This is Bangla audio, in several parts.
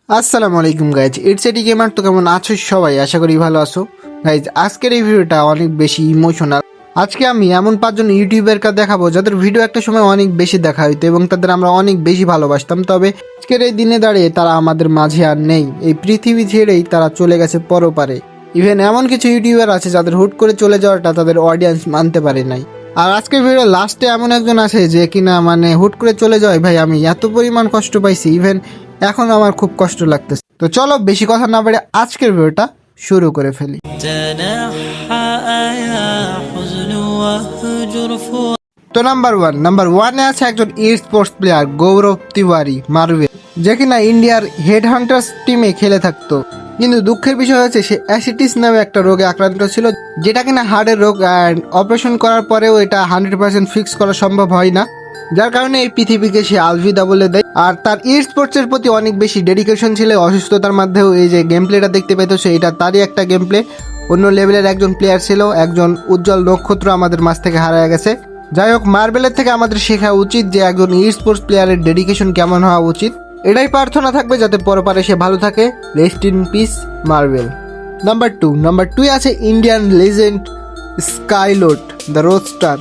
আসসালামু আলাইকুম গাইজ, ইটস এটি গেমার। তো কেমন আছো সবাই? আশা করি ভালো আছো গাইজ। আজকের এই ভিডিওটা অনেক বেশি ইমোশনাল। আজকে আমি এমন 5জন ইউটিউবারকে দেখাবো যাদের ভিডিও একটা সময় অনেক বেশি দেখা হইতো এবং তাদের আমরা অনেক বেশি ভালোবাসতাম। তবে আজকের এই দিনে দাঁড়িয়ে তারা আমাদের মাঝে আর নেই। এই পৃথিবী ছেড়েই তারা চলে গেছে পরপারে। ইভেন এমন কিছু ইউটিউবার আছে যাদের হুট করে চলে যাওয়াটা তাদের অডিয়েন্স মানতে পারে নাই। আর আজকের ভিডিও লাস্টে এমন একজন আছে যে কিনা মানে হুট করে চলে যায়। ভাই আমি এত পরিমাণ কষ্ট পাইছি, ইভেন এখন আমার খুব কষ্ট লাগতেছে। তো চলো বেশি কথা না বলে আজকের ভিডিওটা শুরু করে ফেলি। তো নাম্বার ওয়ানে আছে একজন ই স্পোর্টস প্লেয়ার গৌরব তিওয়ারি মার্ভেল, যে কিনা ইন্ডিয়ার হেড হান্টার্স টিমে খেলে থাকতো। কিন্তু দুঃখের বিষয় হচ্ছে সে অ্যাসিটিস নামে একটা রোগে আক্রান্ত ছিল, যেটা কিনা হার্টের রোগ। অপারেশন করার পরেও এটা 100% ফিক্স করা সম্ভব হয় না, যার কারণে এই পৃথিবীকে সে আলবিদা বলে দেয়। আর তার ই স্পোর্টসের প্রতি অনেক বেশি ডেডিকেশন ছিল। অসুস্থতার মধ্যেও এই যে গেম প্লেটা দেখতে পেতেছে, এটা তারই একটা গেম প্লে। অন্য লেভেলের একজন প্লেয়ার ছিল, একজন উজ্জ্বল নক্ষত্র আমাদের মাঝ থেকে হারিয়ে গেছে। যাই হোক, মার্বেলের থেকে আমাদের শেখা উচিত যে একজন ই স্পোর্টস প্লেয়ারের ডেডিকেশন কেমন হওয়া উচিত। এটাই প্রার্থনা থাকবে যাতে পরপারে সে ভালো থাকে। Rest in peace Marble. Number two আছে Indian legend Skylot the roadster.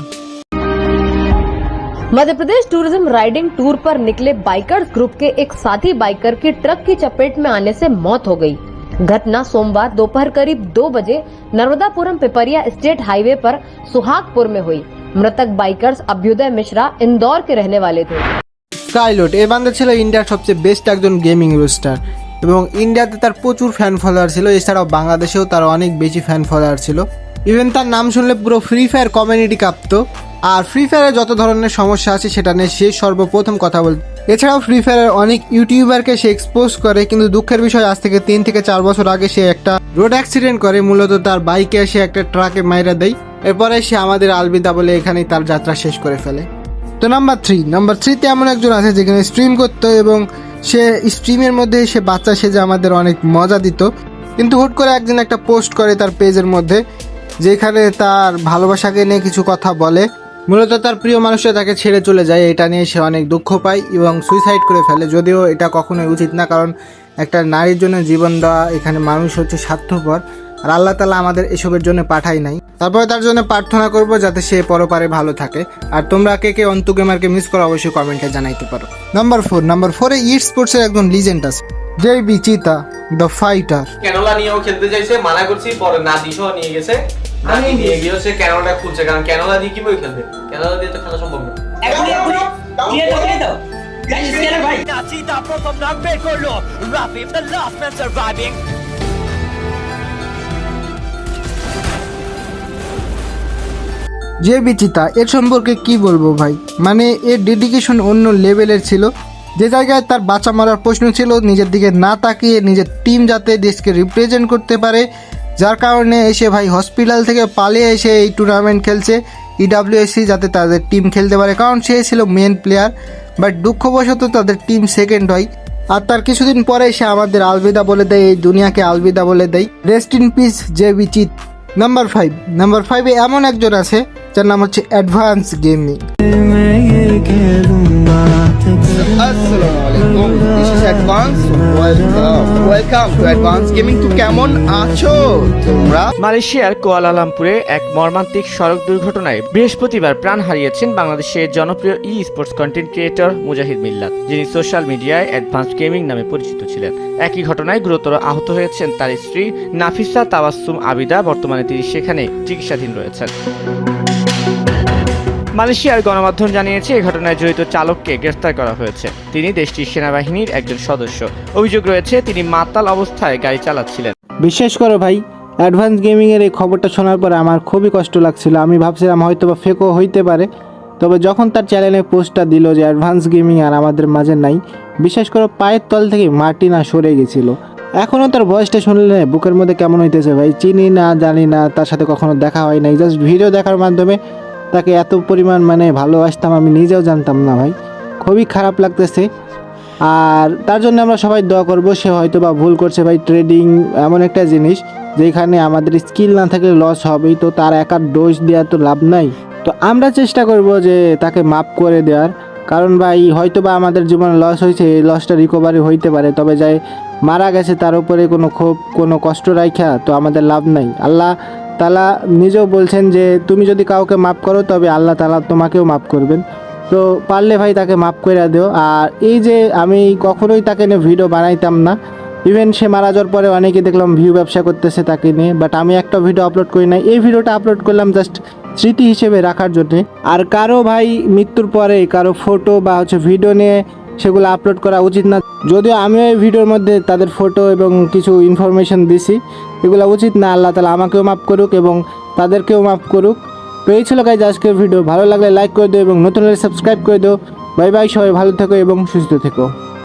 Madhya Pradesh tourism riding tour पर निकले बाइकर्स ग्रुप के एक साथी बाइकर की ट्रक की चपेट में आने से मौत हो गई। घटना सोमवार दोपहर करीब 2 बजे नर्मदापुरम पिपरिया स्टेट हाईवे पर सुहागपुर में हुई। मृतक बाइकर्स अभ्युदय मिश्रा इंदौर के रहने वाले थे। স্কাইলোট এই বান্দা ছিল ইন্ডিয়ার সবচেয়ে বেস্ট একজন গেমিং রোস্টার এবং ইন্ডিয়াতে তার প্রচুর ফ্যান ফলোয়ার ছিল। এছাড়াও বাংলাদেশেও তার অনেক বেশি ফ্যান ফলোয়ার ছিল। ইভেন তার নাম শুনলে পুরো ফ্রি ফায়ার কমিউনিটি কাঁপতো। আর ফ্রি ফায়ারে যত ধরনের সমস্যা আছে সেটা নিয়ে সে সর্বপ্রথম কথা বলত। এছাড়াও ফ্রি ফায়ারের অনেক ইউটিউবারকে সে এক্সপোজ করে, কিন্তু দুঃখের বিষয় আজ থেকে 3 থেকে 4 বছর আগে সে একটা রোড অ্যাক্সিডেন্ট করে। মূলত তার বাইকে এসে একটা ট্রাকে মাইরা দেয়। এরপরে সে আমাদের আলবিদা বলে এখানেই তার যাত্রা শেষ করে ফেলে। তো নাম্বার থ্রিতে এমন একজন আছে যেখানে স্ট্রিম করতো এবং সে স্ট্রিমের মধ্যে সে বাচ্চা সেজে আমাদের অনেক মজা দিত। কিন্তু হুট করে একদিন একটা পোস্ট করে তার পেজের মধ্যে, যেখানে তার ভালোবাসাকে নিয়ে কিছু কথা বলে। মূলত তার প্রিয় মানুষরা তাকে ছেড়ে চলে যায়, এটা নিয়ে সে অনেক দুঃখ পায় এবং সুইসাইড করে ফেলে। যদিও এটা কখনোই উচিত না, কারণ একটা নারীর জন্য জীবন দেওয়া, এখানে মানুষ হচ্ছে স্বার্থপর। আর আল্লাহ তাআলা আমাদের এসবের জন্য পাঠাই নাই। তারপরে তার জন্য প্রার্থনা করব যাতে সে পরপারে ভালো থাকে। আর তোমরা কে কে অন্তু গেমারকে মিস করো অবশ্যই কমেন্টে জানাইতে পারো। নাম্বার ফোরে ই স্পোর্টসের একজন লিজেন্ড আছে, জেবি চিতা দ্য ফাইটার। ক্যানোলা নিয়েও খেলতে চাইছে, মানা করছি, পরে না দিশও নিয়ে গেছে। আমি নিয়ে গিয়ে সে ক্যানোলা খুলছে, কারণ ক্যানোলা দিয়ে কিভাবে খেলবে? ক্যানোলা দিয়ে তো খেলা সম্ভব না। চিতা প্রথম নাম বের করলো, রাফিফ the last man surviving. JB চিতা এর সম্পর্কে কি বলবো ভাই, মানে এর ডেডিকেশন অন্য লেভেলের ছিল। যে জায়গায় তার বাঁচা মারার প্রশ্ন ছিল, নিজের দিকে না তাকিয়ে নিজের টিম যাতে দেশকে রিপ্রেজেন্ট করতে পারে, যার কারণে এসে ভাই হসপিটাল থেকে পালিয়ে এসে এই টুর্নামেন্ট খেলছে ইডাব্লিউএসসি, যাতে তাদের টিম খেলতে পারে, কারণ সে ছিল মেন প্লেয়ার। বাট দুঃখবশত তাদের টিম সেকেন্ড হয়। আর তার কিছুদিন পরে সে আমাদের আলবিদা বলে দেয়, এই দুনিয়াকে আলবিদা বলে দেয়। রেস্ট ইন পিস জেবি চিত। নাম্বার ফাইভে এমন একজন আছে যার নাম হচ্ছে অ্যাডভান্স গেমিং। কেমন আছো তোমরা? মালয়েশিয়ার কুয়ালালামপুরে এক মর্মান্তিক সড়ক দুর্ঘটনায় বৃহস্পতিবার প্রাণ হারিয়েছেন বাংলাদেশের জনপ্রিয় ই স্পোর্টস কন্টেন্ট ক্রিয়েটর মুজাহিদ মিল্লাত, যিনি সোশ্যাল মিডিয়ায় অ্যাডভান্স গেমিং নামে পরিচিত ছিলেন। একই ঘটনায় গুরুতর আহত হয়েছেন তার স্ত্রী নাফিসা তাবাসসুম আবিদা। বর্তমানে তিনি সেখানে চিকিৎসাধীন রয়েছেন। মালয়েশিয়ার গণমাধ্যম জানিয়েছে এই ঘটনায় জড়িত চালককে গ্রেফতার করা হয়েছে। তিনি দেশটির সেনাবাহিনীর একজন সদস্য। অভিযোগ রয়েছে তিনি মাতাল অবস্থায় গাড়ি চালাচ্ছিলেন। বিশ্বাস করো ভাই, অ্যাডভান্স গেমিংয়ের এই খবরটা শোনার পরে আমার খুবই কষ্ট লাগছিল। আমি ভাবছিলাম হয়তো বা ফেকও হইতে পারে, তবে যখন তার চ্যানেলে পোস্টটা দিল যে অ্যাডভান্স গেমিং আর আমাদের মাঝে নাই, বিশ্বাস করো পায়ের তল থেকে মাটি না সরে গেছিল। এখনও তার ভয়েসটা শুনলে বুকের মধ্যে কেমন হইতেছে ভাই। চিনি না, জানি না, তার সাথে কখনো দেখা হয় নাই, জাস্ট ভিডিও দেখার মাধ্যমে তাকে এত পরিমাণ মানে ভালোবাসতাম আমি নিজেও জানতাম না ভাই। খুবই খারাপ লাগতেছে। আর তার জন্য আমরা সবাই দোয়া করব। সে হয়তো বা ভুল করছে ভাই। ট্রেডিং এমন একটা জিনিস যেখানে আমাদের স্কিল না থাকলে লস হবেই, তো তার একার দোষ দেওয়া তো লাভ নাই। তো আমরা চেষ্টা করব যে তাকে মাফ করে দেওয়ার, কারণ ভাই হয়তো বা আমাদের জীবনে লস হয়েছে, এই লসটা রিকভারি হইতে পারে, তবে যাই মারা গেছে তার উপরে কোনো ক্ষোভ কোনো কষ্ট রাখা তো আমাদের লাভ নাই। আল্লাহ তাআলা নিজেও বলছেন যে তুমি যদি কাউকে মাফ করো তবে আল্লাহ তাআলা তোমাকেও মাফ করবেন। তো পারলে ভাই তাকে মাফ করে দিও। আর এই যে আমি কখনোই তাকে নিয়ে ভিডিও বানাইতাম না, ইভেন সে মারা যাওয়ার পরে অনেকে দেখলাম ভিউ ব্যবসা করতেছে তাকে নিয়ে, বাট আমি একটা ভিডিও আপলোড করি না। এই ভিডিওটা আপলোড করলাম জাস্ট স্মৃতি হিসেবে রাখার জন্যে। আর কারো ভাই মৃত্যুর পরে কারো ফটো বা ভিডিও নিয়ে সেগুলো আপলোড করা উচিত না। যদিও আমিও এই ভিডিওর মধ্যে তাদের ফটো এবং কিছু ইনফরমেশন দিছি, এগুলো উচিত না। আল্লাহ তাআলা আমাকেও মাফ করুক এবং তাদেরকেও মাফ করুক। তো এই ছিল গাইজ আজকের ভিডিও। ভালো লাগলে লাইক করে দিও এবং নতুন হলে সাবস্ক্রাইব করে দিও। বাই বাই, সবাই ভালো থেকো এবং সুস্থ থেকো।